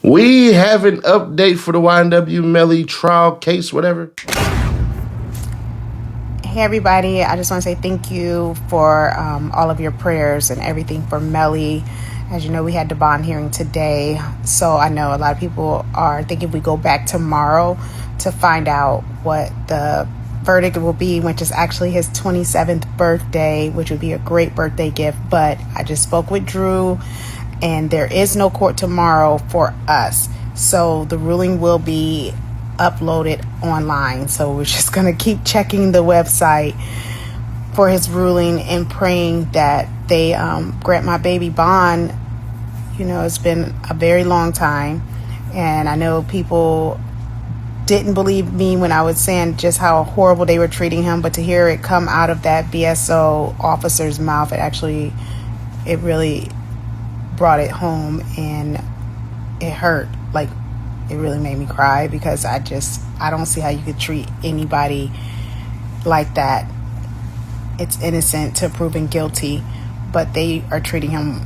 We have an update for the YNW Melly trial case, whatever. Hey everybody, I just want to say thank you for all of your prayers and everything for Melly. As you know, we had the bond hearing today, so I know a lot of people are thinking we go back tomorrow to find out what the verdict will be, which is actually his 27th birthday, which would be a great birthday gift. But I just spoke with Drew, and there is no court tomorrow for us, so the ruling will be uploaded online. So we're just gonna keep checking the website for his ruling and praying that they grant my baby bond. You know, it's been a very long time, and I know people didn't believe me when I was saying just how horrible they were treating him, but to hear it come out of that BSO officer's mouth, it really brought it home, and it hurt. Like, it really made me cry, because I don't see how you could treat anybody like that. It's innocent to proven guilty, but they are treating him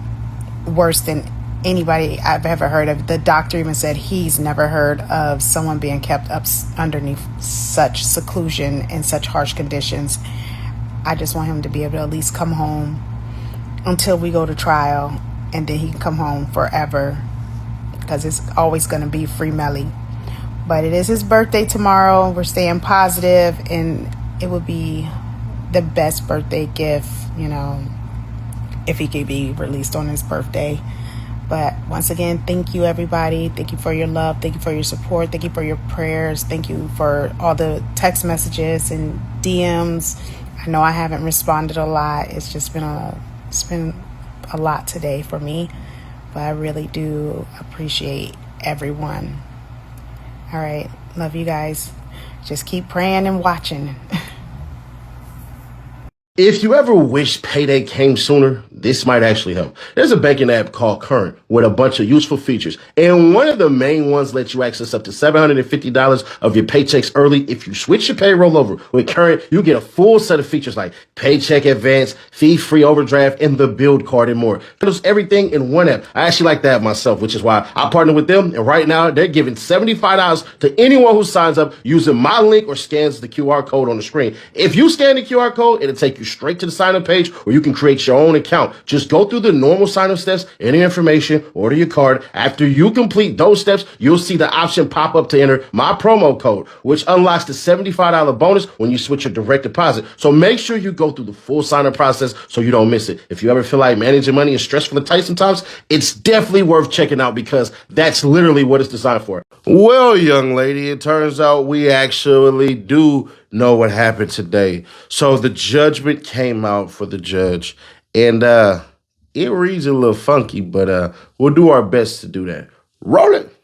worse than anybody I've ever heard of. The doctor even said he's never heard of someone being kept up underneath such seclusion and such harsh conditions. I just want him to be able to at least come home until we go to trial, and then he can come home forever, because it's always going to be free Melly. But it is his birthday tomorrow. We're staying positive, and it would be the best birthday gift, you know, if he could be released on his birthday. But once again, thank you, everybody. Thank you for your love. Thank you for your support. Thank you for your prayers. Thank you for all the text messages and DMs. I know I haven't responded a lot. It's been a lot today for me, but I really do appreciate everyone. All right. Love you guys. Just keep praying and watching. If you ever wish payday came sooner, this might actually help. There's a banking app called Current with a bunch of useful features, and one of the main ones lets you access up to $750 of your paychecks early. If you switch your payroll over with Current, you get a full set of features like paycheck advance, fee-free overdraft, and the build card and more. It handles everything in one app. I actually like that myself, which is why I partner with them, and right now they're giving $75 to anyone who signs up using my link or scans the QR code on the screen. If you scan the QR code, it'll take you straight to the sign-up page where you can create your own account. Just go through the normal sign-up steps, enter your information, order your card. After you complete those steps, you'll see the option pop up to enter my promo code, which unlocks the $75 bonus when you switch your direct deposit. So make sure you go through the full sign-up process so you don't miss it. If you ever feel like managing money is stressful and tight sometimes, it's definitely worth checking out, because that's literally what it's designed for. Well, young lady, it turns out we actually do know what happened today. So the judgment came out for the judge, and it reads a little funky, but we'll do our best to do that. Roll it.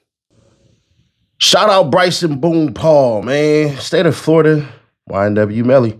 Shout out Bryson Boone Paul, man. State of Florida, YNW Melly.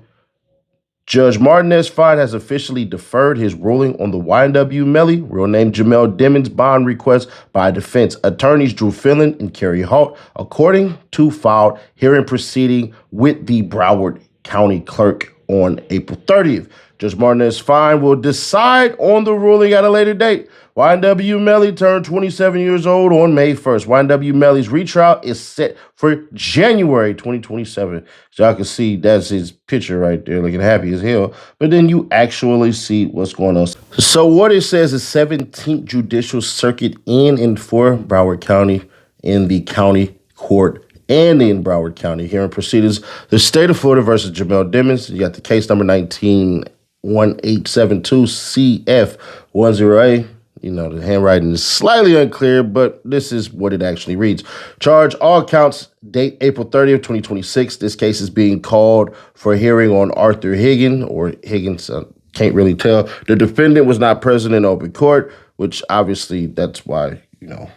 Judge Martinez Fine has officially deferred his ruling on the YNW Melly, real name Jamel Demons, bond request by defense attorneys Drew Phelan and Kerry Halt, according to filed hearing proceeding with the Broward County Clerk on April 30th. Judge Martinez Fine will decide on the ruling at a later date. YNW Melly turned 27 years old on May 1st. YNW Melly's retrial is set for January 2027. So y'all can see that's his picture right there, looking happy as hell. But then you actually see what's going on. So what it says is 17th Judicial Circuit in and for Broward County in the county court and in Broward County hearing proceedings. The state of Florida versus Jamel Demons. You got the case number 191872 CF10A. You know, the handwriting is slightly unclear, but this is what it actually reads. Charge all counts, date April 30th, 2026. This case is being called for hearing on Arthur Higgins, or Higgins, can't really tell. The defendant was not present in open court, which obviously that's why, you know,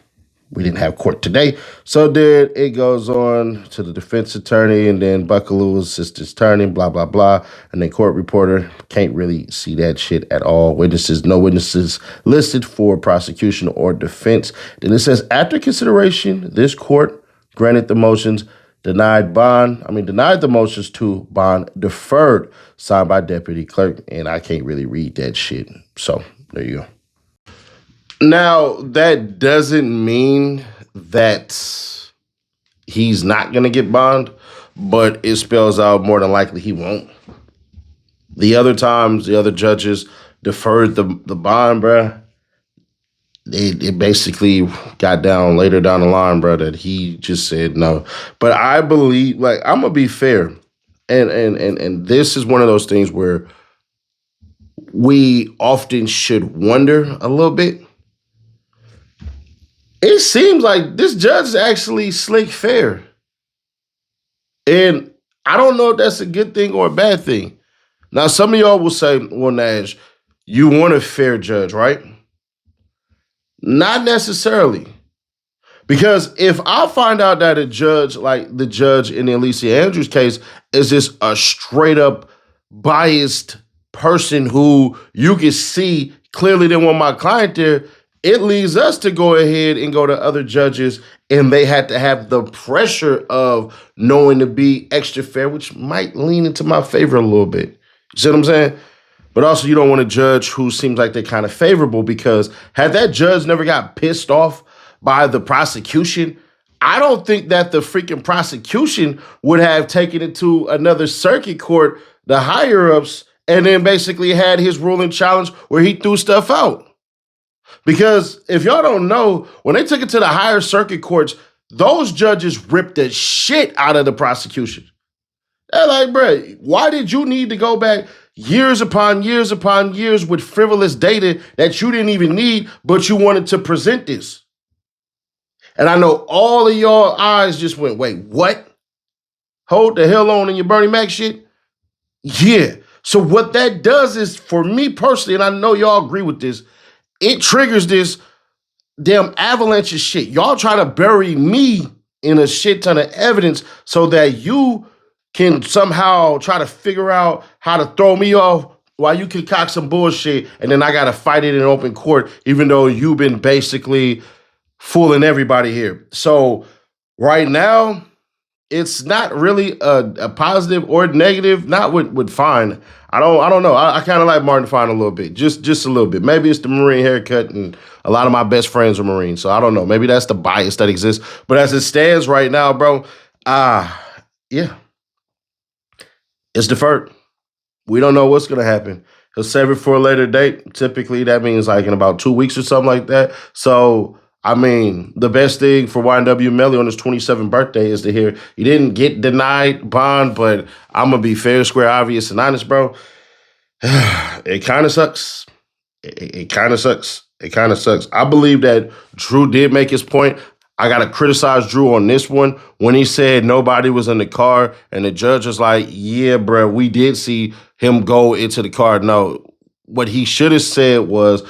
we didn't have court today. So then it goes on to the defense attorney, and then Buckaloo, assistant attorney, blah, blah, blah. And then court reporter, can't really see that shit at all. Witnesses, no witnesses listed for prosecution or defense. Then it says, after consideration, this court granted the motions, denied the motions to bond deferred, signed by deputy clerk. And I can't really read that shit. So there you go. Now, that doesn't mean that he's not going to get bond, but it spells out more than likely he won't. The other times, the other judges deferred the bond, bruh. It basically got down later down the line, bro, that he just said no. But I believe, like, I'm gonna be fair, and this is one of those things where we often should wonder a little bit. It seems like this judge is actually slick fair, and I don't know if that's a good thing or a bad thing. Now, some of y'all will say, "Well, Nash, you want a fair judge, right?" Not necessarily. Because if I find out that a judge, like the judge in the Alicia Andrews case, is just a straight up biased person who you can see clearly didn't want my client there, it leads us to go ahead and go to other judges, and they had to have the pressure of knowing to be extra fair, which might lean into my favor a little bit. You see what I'm saying? But also, you don't want a judge who seems like they're kind of favorable, because had that judge never got pissed off by the prosecution, I don't think that the freaking prosecution would have taken it to another circuit court, the higher ups, and then basically had his ruling challenge where he threw stuff out. Because if y'all don't know, when they took it to the higher circuit courts, those judges ripped the shit out of the prosecution. They're like, bro, why did you need to go back years upon years upon years with frivolous data that you didn't even need, but you wanted to present this? And I know all of y'all eyes just went, wait, what? Hold the hell on in your Bernie Mac shit? Yeah. So what that does is, for me personally, and I know y'all agree with this, it triggers this damn avalanche of shit. Y'all try to bury me in a shit ton of evidence so that you can somehow try to figure out how to throw me off while you concoct some bullshit, and then I got to fight it in open court, even though you've been basically fooling everybody here. So right now, it's not really a positive or negative, not with Fine. I don't know. I kind of like Martin Fine a little bit, just a little bit. Maybe it's the Marine haircut, and a lot of my best friends are Marines, so I don't know. Maybe that's the bias that exists. But as it stands right now, bro, yeah, it's deferred. We don't know what's gonna happen. He'll save it for a later date. Typically, that means like in about 2 weeks or something like that. So, I mean, the best thing for YNW Melly on his 27th birthday is to hear he didn't get denied bond, but I'm going to be fair, square, obvious, and honest, bro. It kind of sucks. It kind of sucks. It kind of sucks. I believe that Drew did make his point. I got to criticize Drew on this one when he said nobody was in the car, and the judge was like, yeah, bro, we did see him go into the car. No, what he should have said was,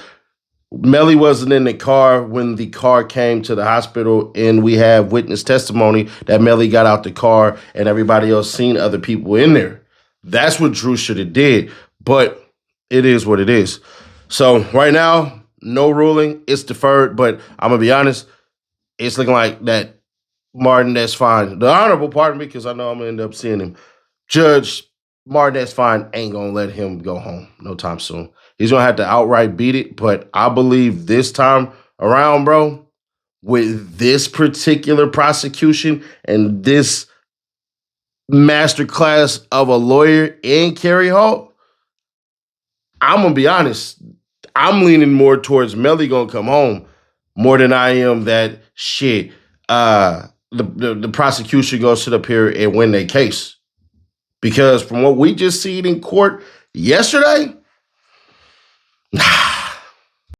Melly wasn't in the car when the car came to the hospital, and we have witness testimony that Melly got out the car and everybody else seen other people in there. That's what Drew should have did, but it is what it is. So right now, no ruling. It's deferred, but I'm going to be honest, it's looking like that Martin, that's fine. The honorable pardon me, because I know I'm going to end up seeing him. Judge Martin, that's fine, ain't going to let him go home no time soon. He's going to have to outright beat it, but I believe this time around, bro, with this particular prosecution and this masterclass of a lawyer in Kerry Hall, I'm going to be honest, I'm leaning more towards Melly going to come home more than I am that shit. The prosecution going to sit up here and win their case. Because from what we just seen in court yesterday,